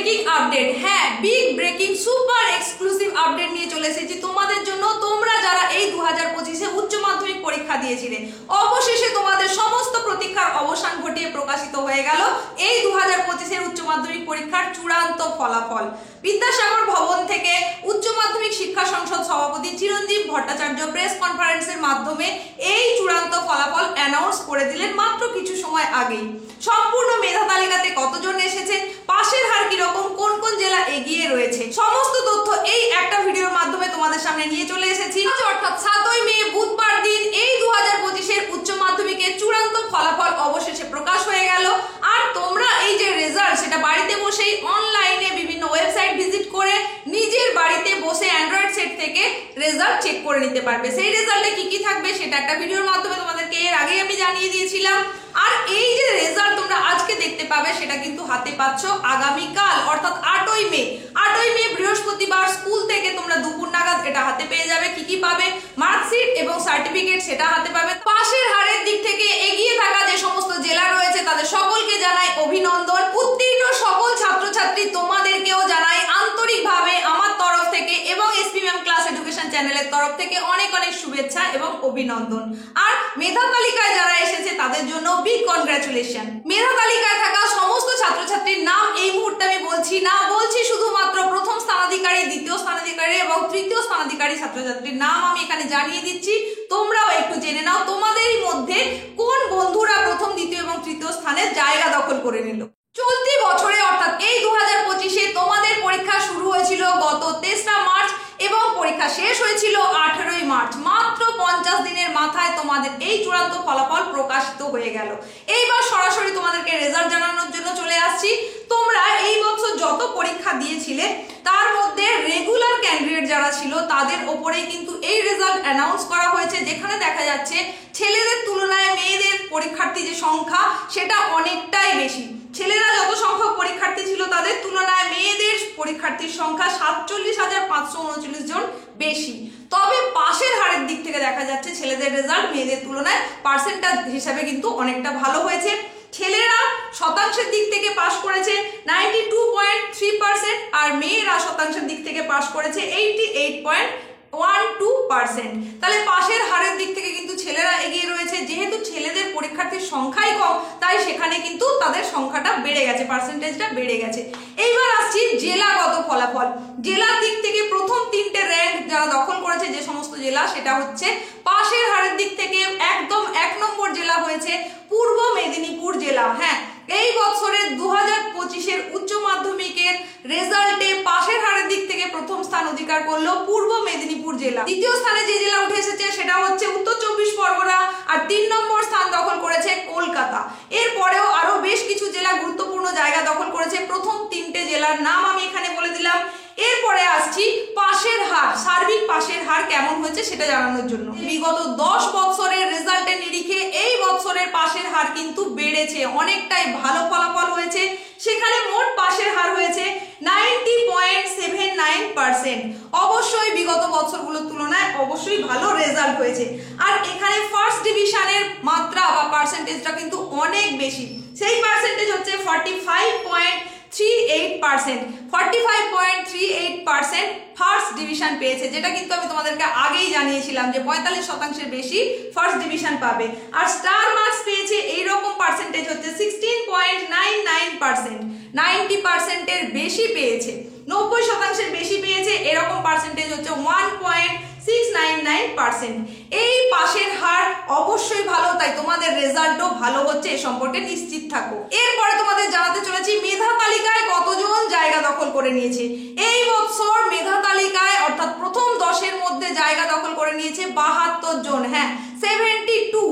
Breaking update, হ্যাঁ big breaking super exclusive update নিয়ে চলে এসেছি তোমাদের জন্য। তোমরা যারা এই 2025-এ উচ্চ মাধ্যমিক পরীক্ষা দিয়েছিলে, অবশেষে তোমাদের সমস্ত প্রতীক্ষার অবসান ঘটিয়ে প্রকাশিত হয়ে গেল এই 2025-এর উচ্চ মাধ্যমিক পরীক্ষার চূড়ান্ত ফলাফল। বিদ্যাসাগর ভবন থেকে উচ্চ মাধ্যমিক শিক্ষা সংসদ সভাপতি চিরঞ্জীব ভট্টাচার্য প্রেস কনফারেন্সের মাধ্যমে এই চূড়ান্ত ফলাফল অ্যানাউন্স করে দিলেন মাত্র কিছু সময় আগেই। সম্পূর্ণ মেধা তালিকাতে কতজন এসেছে, পাশের হার কিরকম, কোন কোন জেলা এগিয়ে রয়েছে, সমস্ত তথ্য এই একটা ভিডিওর মাধ্যমে তোমাদের সামনে নিয়ে চলে এসেছি। অর্থাৎ 7ই মে বুধবার দিন এই 2025-এর উচ্চ মাধ্যমিকের চূড়ান্ত ফলাফল অবশেষে প্রকাশ হয়ে গেল। আর তোমরা এই যে রেজাল্ট, সেটা বাড়িতে বসেই অনলাইনে বিভিন্ন ওয়েবসাইট ভিজিট করে নিজের বাড়িতে বসে অ্যান্ড্রয়েড সেট থেকে রেজাল্ট চেক করে নিতে পারবে। সেই রেজাল্টে কি কি থাকবে সেটা একটা ভিডিওর মাধ্যমে তোমাদেরকে এর আগে আমি জানিয়ে দিয়েছিলাম। আর এই যে রেজাল্ট তোমরা আজকে দেখতে পাবে সেটা কিন্তু হাতে পাচ্ছ আগামীকাল, অর্থাৎ 8ই মে। 8ই মে বৃহস্পতিবার স্কুল থেকে তোমরা দুপুর নাগাদ এটা হাতে পেয়ে যাবে। কি কি পাবে? মার্কশিট এবং সার্টিফিকেট সেটা হাতে পাবে। পাশের হারের দিক থেকে এগিয়ে থাকা যে সমস্ত জেলা রয়েছে তাদের সকলকে জানাই অভিনন্দন। উত্তীর্ণ সকল ছাত্রছাত্রী তোমাদেরকেও জানাই আন্তরিকভাবে আমার তরফ থেকে এবং এসপি ম্যাম ক্লাস এডুকেশন চ্যানেলের তরফ থেকে অনেক অনেক শুভেচ্ছা এবং অভিনন্দন। আর মেধা তালিকায় যারা এসেছে তাদের জন্য বিগ কনগ্রাচুলেশন। মেধা তালিকায় থাকা সমস্ত ছাত্রছাত্রীর নাম এই মুহূর্তে আমি বলছি না, বলছি শুধুমাত্র প্রথম স্থানাধিকারী, দ্বিতীয় স্থানাধিকারী এবং তৃতীয় স্থানাধিকারী ছাত্রছাত্রীর নাম আমি এখানে জানিয়ে দিচ্ছি। তোমরাও একটু জেনে নাও তোমাদেরই মধ্যে কোন বন্ধুরা প্রথম, দ্বিতীয় এবং তৃতীয় স্থানের জায়গা দখল করে নিল। চলতি বছরে অর্থাৎ এই 2025-এ তোমাদের পরীক্ষা শুরু হয়েছিল গত 23 মার্চ এবং পরীক্ষা শেষ হয়েছিল 18ই মার্চ। মাত্র 50 দিনের মাথায় তোমাদের এই চূড়ান্ত ফলাফল প্রকাশিত হয়ে গেল। এইবার সরাসরি তোমাদেরকে রেজাল্ট জানানোর জন্য চলে আসছি। তোমরা এই বছর যত পরীক্ষা দিয়েছিলে তার মধ্যে রেগুলার ক্যান্ডিডেট যারা ছিল তাদের ওপরেই কিন্তু এই রেজাল্ট অ্যানাউন্স করা হয়েছে, যেখানে দেখা যাচ্ছে ছেলেদের তুলনায় মেয়েদের পরীক্ষার্থী যে সংখ্যা সেটা অনেকটাই বেশি। ছেলেরা যত সংখ্যক পরীক্ষার্থী ছিল তাদের তুলনায় মেয়েদের পরীক্ষার্থীর সংখ্যা 47,539 জন বেশি। তবে পাশের হারের দিক থেকে দেখা যাচ্ছে ছেলেদের রেজাল্ট মেয়েদের তুলনায় পার্সেন্টেজ হিসাবে কিন্তু অনেকটা ভালো হয়েছে। ছেলেরা শতাংশের দিক থেকে পাশ করেছে 92.3% আর মেয়েরা শতাংশের দিক থেকে পাশ করেছে 88.12%। তাহলে পাশের হারের দিক থেকে কিন্তু ছেলেরা এগিয়ে রয়েছে। যেহেতু ছেলেদের পরীক্ষার্থীর সংখ্যাই কম তাই সেখানে কিন্তু তাদের সংখ্যাটা বেড়ে গেছে, পার্সেন্টেজটা বেড়ে গেছে। এইবার আসছি জেলাগত ফলাফল। জেলার দিক থেকে প্রথম 3টে র্যাঙ্ক যারা দখল করেছে যে সমস্ত জেলা, সেটা হচ্ছে পাশের হারের দিক থেকে একদম 1 নম্বর জেলা হয়েছে পূর্ব মেদিনীপুর জেলা। হ্যাঁ, এই বছরের 2025-এর উচ্চ মাধ্যমিকের রেজাল্টে পাশের হারের দিক থেকে প্রথম স্থান অধিকার করলো পূর্ব মেদিনীপুর জেলা। দ্বিতীয় স্থানে যে জেলা উঠে এসেছে সেটা হচ্ছে উত্তর 24 পরগনা আর 3 নম্বর স্থান দখল করেছে কলকাতা। এরপরেও আরো বেশ কিছু জেলা গুরুত্বপূর্ণ জায়গা দখল করেছে। প্রথম 3টে জেলার নাম আমি এখানে বলে দিলাম। এরপরে আসছি পাশের হার, সার্বিক পাশের হার কেমন হয়েছে সেটা জানানোর জন্য। বিগত 10 বছরের রেজাল্টের নিরিখে এই বছরের পাশের হার কিন্তু বেড়েছে, অনেকটাই ভালো ফলাফল হয়েছে। সেখানে মোট পাশের হার হয়েছে 90.79%। অবশ্যই বিগত বছরগুলোর তুলনায় অবশ্যই ভালো রেজাল্ট হয়েছে। আর এখানে ফার্স্ট ডিভিশনের মাত্রা বা পার্সেন্টেজটা কিন্তু অনেক বেশি। সেই পার্সেন্টেজ হচ্ছে 45.38%। 45.38% ফার্স্ট ডিভিশন পেয়েছে, যেটা কিন্তু আমি তোমাদেরকে আগেই জানিয়েছিলাম যে 45% বেশি ফার্স্ট ডিভিশন পাবে। আর স্টার মার্কস পেয়েছে এইরকম পার্সেন্টেজ হচ্ছে 16.99%। 90%-এর বেশি পেয়েছে, 90% বেশি পেয়েছে এরকম পার্সেন্টেজ হচ্ছে 1.699%। এই পাশের হার অবশ্যই ভালো, তাই তোমাদের রেজাল্টও ভালো হচ্ছে, এ সম্পর্কে নিশ্চিত থাকো। এরপরে তোমাদের জানাতে চলেছি মেধা তালিকায় কতজন জায়গা দখল করে নিয়েছে। এই বছর মেধা তালিকায় অর্থাৎ প্রথম 10-এর মধ্যে জায়গা দখল করে নিয়েছে 72 জন। হ্যাঁ, 72।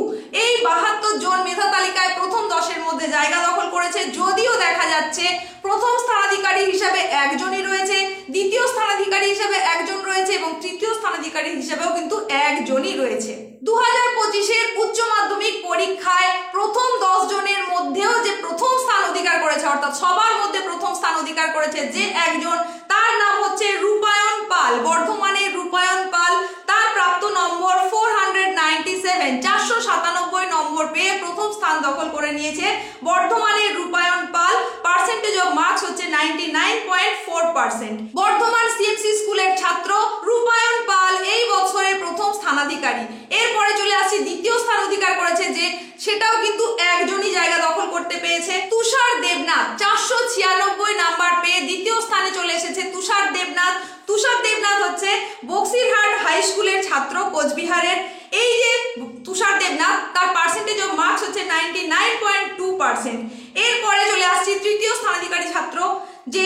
এই 72 জন মেধা তালিকায় প্রথম 10-এর মধ্যে জায়গা দখল করেছে। যদিও দেখা যাচ্ছে প্রথম স্থানাধিকারী হিসাবে একজনই রয়েছে, দ্বিতীয় স্থানাধিকারী হিসাবে একজন রয়েছে এবং তৃতীয় স্থানাধিকারী হিসাবেও কিন্তু একজনই রয়েছে। 2025-এর উচ্চ মাধ্যমিক পরীক্ষায় প্রথম 10 জনের মধ্যেও যে প্রথম স্থান অধিকার করেছে, অর্থাৎ সবার মধ্যে প্রথম স্থান অধিকার করেছে যে একজন, তার নাম হচ্ছে রূপায়ণ পাল। বর্ধমানের রূপায়ণ পাল, তার প্রাপ্ত নম্বর 497, 497 নম্বর পেয়ে প্রথম স্থান দখল করে নিয়েছে বর্ধমানের রূপায়ণ পাল। পার্সেন্টেজ অফ মার্কস মার্কস হচ্ছে 99.4%। বর্ধমান সিএমসি স্কুলের ছাত্র রূপায়ণ পাল এই বছরের প্রথম স্থানাধিকারী। এরপরে চলে আসছি দ্বিতীয় স্থান অধিকার করেছে, যে সেটাও কিন্তু একজনই জায়গা দখল করতে পেয়েছে, তুষার দেবনাথ। 496 নাম্বার পেয়ে দ্বিতীয় স্থানে চলে এসেছে তুষার দেবনাথ। তুষার দেবনাথ হচ্ছে বক্সিরহাট হাই স্কুলের ছাত্র, কোচবিহারের। এই যে তুষার দেবনাথ, তার পার্সেন্টেজ অফ মার্কস হচ্ছে 99.2%। এরপরে চলে আসছি তৃতীয় স্থানাধিকারী ছাত্র, যে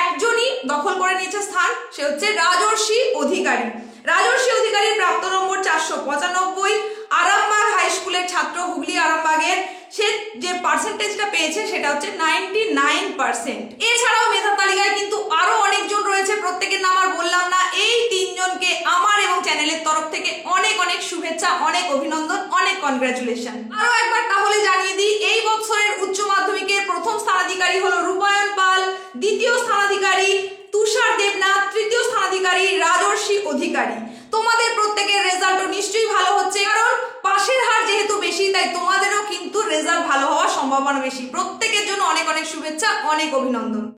একজনই দখল করে নিয়েছে স্থান, সে হচ্ছে রাজর্ষি অধিকারী। রাজর্ষি অধিকারীর প্রাপ্ত নম্বর 495। আরামবাগ হাই স্কুলের ছাত্র, হুগলি আরামবাগের। সে যে পার্সেন্টেজটা পেয়েছে সেটা হচ্ছে 99%। এছাড়াও মেধা তালিকায় কিন্তু আরো অনেকজন রয়েছে, প্রত্যেকের নাম আর বললাম না। এই তিনজনকে আমার এবং চ্যানেলের তরফ থেকে অনেক অনেক শুভেচ্ছা, অনেক অভিনন্দন, অনেক কনগ্রাচুলেশন। আরো একবার তাহলে জানিয়ে দিই, এই বছরের উচ্চ মাধ্যমিকের প্রথম স্থানাধিকারী হলো রূপায়ণ পাল, দ্বিতীয় স্থানাধিকারী তুষার দেবনাথ, তৃতীয় স্থানাধিকারী রাজর্ষি অধিকারী। তোমাদের প্রত্যেকের রেজাল্টও নিশ্চয়ই ভালো হচ্ছে, কারণ পাশের হার যেহেতু বেশি, তাই তোমাদেরও কিন্তু রেজাল্ট ভালো হওয়ার সম্ভাবনা বেশি। প্রত্যেকের জন্য অনেক অনেক শুভেচ্ছা, অনেক অভিনন্দন।